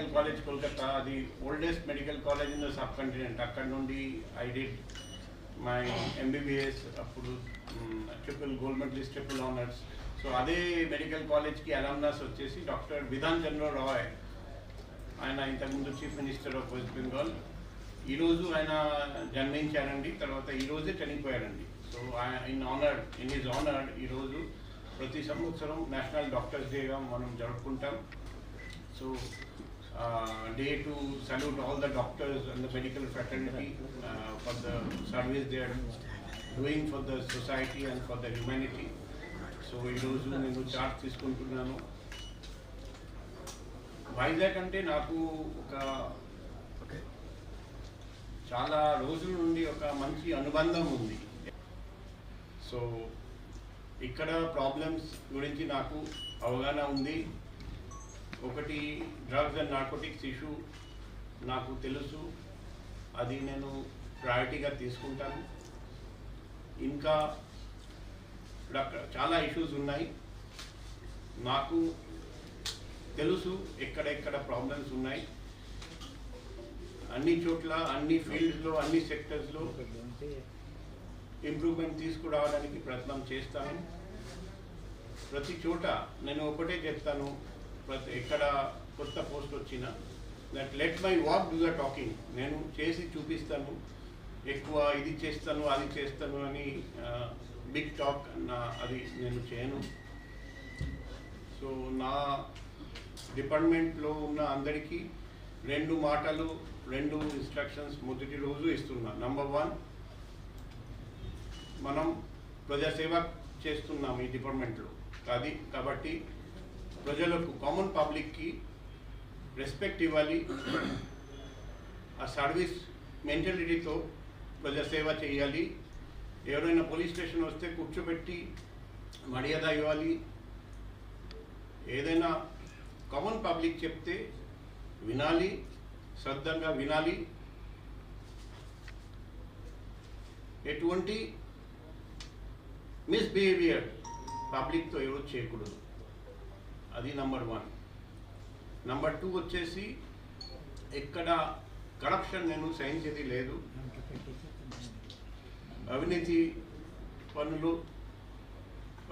Medical college Kolkata, అది oldest medical college in the subcontinent. అక్కడ నుండి ఐ డిడ్ మై ఎంబీబీఎస్, అప్పుడు gold medallist, triple honours. So అదే medical కాలేజ్కి alumnus వచ్చేసి డాక్టర్ విధాన్ చంద్ర రాయ్. ఆయన ఇంతకుముందు chief minister of West Bengal. ఈరోజు ఆయన జన్మించారండి, తర్వాత ఈరోజే చనిపోయారండి. సో ఇన్ హిజ్ ఆనర్ ఈరోజు ప్రతి సంవత్సరం నేషనల్ డాక్టర్స్ డేగా మనం జరుపుకుంటాం. So day to salute all the doctors and the medical fraternity for the service they are doing for the society and for the humanity. So ఈరోజు నేను charge తీసుకుంటున్నాను. వైజాగ్ అంటే నాకు ఒక చాలా రోజుల నుండి ఒక మంచి అనుబంధం ఉంది. సో ఇక్కడ ప్రాబ్లమ్స్ గురించి నాకు అవగాహన ఉంది. ఒకటి డ్రగ్స్ అండ్ నార్కోటిక్స్ ఇష్యూ నాకు తెలుసు, అది నేను ప్రయారిటీగా తీసుకుంటాను. ఇంకా చాలా ఇష్యూస్ ఉన్నాయి, నాకు తెలుసు ఎక్కడెక్కడ ప్రాబ్లమ్స్ ఉన్నాయి. అన్ని చోట్ల, అన్ని ఫీల్డ్స్లో, అన్ని సెక్టర్స్లో ఇంప్రూవ్మెంట్ తీసుకురావడానికి ప్రయత్నం చేస్తాను. ప్రతి చోట నేను ఒకటే చెప్తాను, ఎక్కడ కొత్త పోస్ట్ వచ్చినా, that let my walk do the talking. నేను చేసి చూపిస్తాను, ఎక్కువ ఇది చేస్తాను అది చేస్తాను అని బిగ్ టాక్ అది నేను చేయను. సో నా డిపార్ట్మెంట్లో ఉన్న అందరికీ 2 మాటలు, 2 ఇన్స్ట్రక్షన్స్ మొదటి రోజు ఇస్తున్నా. నంబర్ 1, మనం ప్రజాసేవ చేస్తున్నాం ఈ డిపార్ట్మెంట్లో. కాబట్టి ప్రజలకు, కామన్ పబ్లిక్కి రెస్పెక్ట్ ఇవ్వాలి. ఆ సర్వీస్ మెంటాలిటీతో ప్రజాసేవ చేయాలి. ఎవరైనా పోలీస్ స్టేషన్ వస్తే కూర్చోబెట్టి మర్యాద ఇవ్వాలి. ఏదైనా కామన్ పబ్లిక్ చెప్తే వినాలి, శ్రద్ధగా వినాలి. ఎటువంటి మిస్బిహేవియర్ పబ్లిక్తో ఎవరు చేయకూడదు. అది నంబర్ 1. నంబర్ 2 వచ్చేసి ఎక్కడ కరప్షన్ నేను సహించేది లేదు.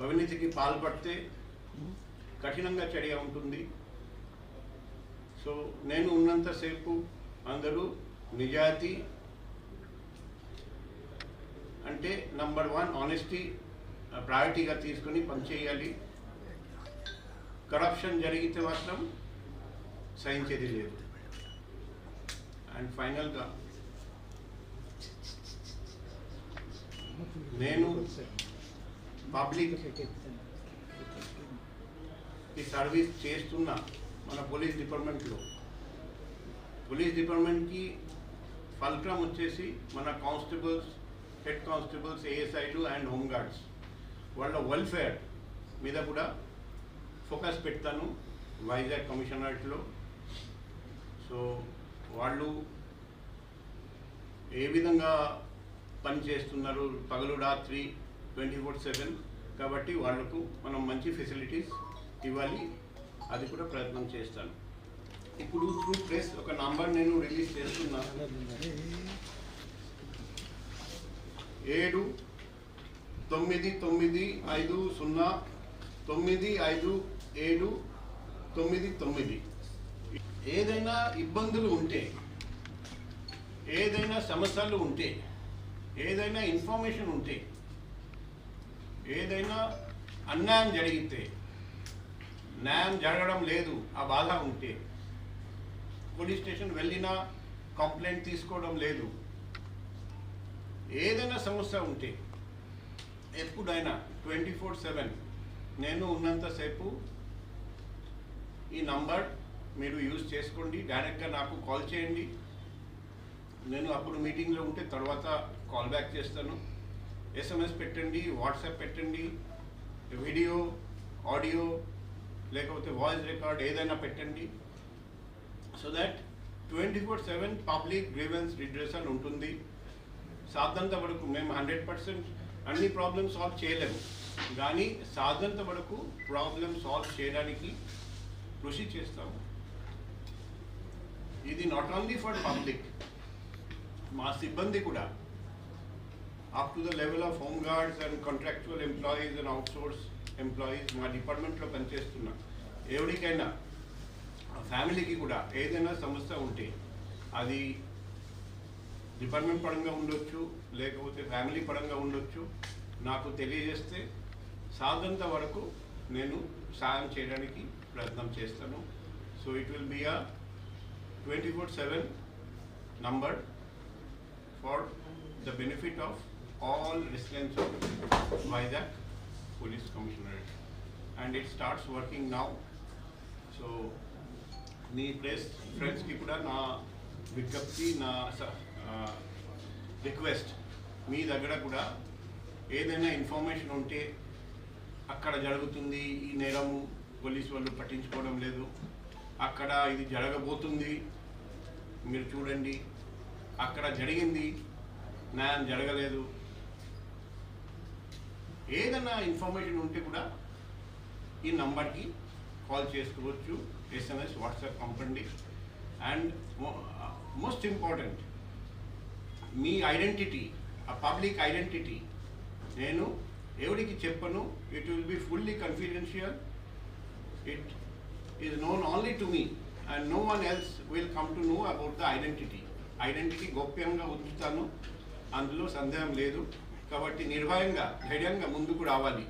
అవినీతికి పాల్పడితే కఠినంగా చర్య ఉంటుంది. సో నేను ఉన్నంతసేపు అందరూ నిజాయితీ అంటే నంబర్ 1 ఆనెస్టీ ప్రయారిటీగా తీసుకొని పనిచేయాలి. కరప్షన్ జరిగితే మాత్రం సహించేది లేదు. అండ్ ఫైనల్గా నేను పబ్లిక్ ఈ సర్వీస్ చేస్తున్నా. మన పోలీస్ డిపార్ట్మెంట్కి ఫల్క్రమ్ వచ్చేసి మన కానిస్టేబుల్స్, హెడ్ కానిస్టేబుల్స్, ఏఎస్ఐలు అండ్ హోంగార్డ్స్ వాళ్ళ వెల్ఫేర్ మీద కూడా ఫోకస్ పెడతాను వైజాగ్ కమిషనరేట్లో. సో వాళ్ళు ఏ విధంగా పనిచేస్తున్నారు పగలు రాత్రి 24/7, కాబట్టి వాళ్లకు మనం మంచి ఫెసిలిటీస్ ఇవ్వాలి. అది కూడా ప్రయత్నం చేస్తాను. ఇప్పుడు త్రూ ప్రెస్ ఒక నంబర్ నేను రిలీజ్ చేస్తున్నా. 7995095799. ఏదైనా ఇబ్బందులు ఉంటే, ఏదైనా సమస్యలు ఉంటే, ఏదైనా ఇన్ఫర్మేషన్ ఉంటే, ఏదైనా అన్యాయం జరిగితే, న్యాయం జరగడం లేదు ఆ బాధ ఉంటే, పోలీస్ స్టేషన్ వెళ్ళినా కంప్లైంట్ తీసుకోవడం లేదు, ఏదైనా సమస్య ఉంటే ఎప్పుడైనా 24/7 నేను ఉన్నంతసేపు ఈ నంబర్ మీరు యూజ్ చేసుకోండి. డైరెక్ట్గా నాకు కాల్ చేయండి. నేను అప్పుడు మీటింగ్లో ఉంటే తర్వాత కాల్ బ్యాక్ చేస్తాను. SMS పెట్టండి, వాట్సాప్ పెట్టండి, వీడియో, ఆడియో లేకపోతే వాయిస్ రికార్డ్ ఏదైనా పెట్టండి. So that 24/7 public grievance redressal ఉంటుంది. సాధ్యంత వరకు మేము 100% అన్ని ప్రాబ్లమ్స్ సాల్వ్ చేయలేము, కానీ సాధ్యంత వరకు ప్రాబ్లమ్ సాల్వ్ చేయడానికి కృషి చేస్తాము. ఇది నాట్ ఓన్లీ ఫర్ పబ్లిక్, మా సిబ్బంది కూడా up to the level of home guards and contractual employees and outsource employees మా డిపార్ట్మెంట్లో పనిచేస్తున్న ఎవరికైనా ఫ్యామిలీకి కూడా ఏదైనా సమస్య ఉంటే అది డిపార్ట్మెంట్ పరంగా ఉండొచ్చు, లేకపోతే ఫ్యామిలీ పరంగా ఉండొచ్చు, నాకు తెలియజేస్తే సాధ్యంత వరకు నేను సాయం చేయడానికి ప్రయత్నం చేస్తాను. So it will be a 24/7 number for the benefit of all residents of Vizag police commissionerate and it starts working now. So మీ ఫ్రెండ్స్కి కూడా నా విజ్ఞప్తి, నా రిక్వెస్ట్, మీ దగ్గర కూడా ఏదైనా ఇన్ఫర్మేషన్ ఉంటే అక్కడ జరుగుతుంది ఈ నేరము, పోలీసు వాళ్ళు పట్టించుకోవడం లేదు, అక్కడ ఇది జరగబోతుంది మీరు చూడండి, అక్కడ జరిగింది న్యాయం జరగలేదు, ఏదైనా ఇన్ఫర్మేషన్ ఉంటే కూడా ఈ నంబర్కి కాల్ చేసుకోవచ్చు, SMS వాట్సాప్ పంపండి. అండ్ మోస్ట్ ఇంపార్టెంట్ మీ ఐడెంటిటీ, ఆ పబ్లిక్ ఐడెంటిటీ నేను ఎవరికి చెప్పను. It will be fully confidential. It is known only to me and no one else will come to know about the identity గోప్యంగా ఉంచుతాను, అందులో సందేహం లేదు. కాబట్టి నిర్భయంగా ధైర్యంగా ముందుకు రావాలి.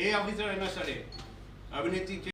ఏ ఆఫీసర్ అయినా సరే అవినీతి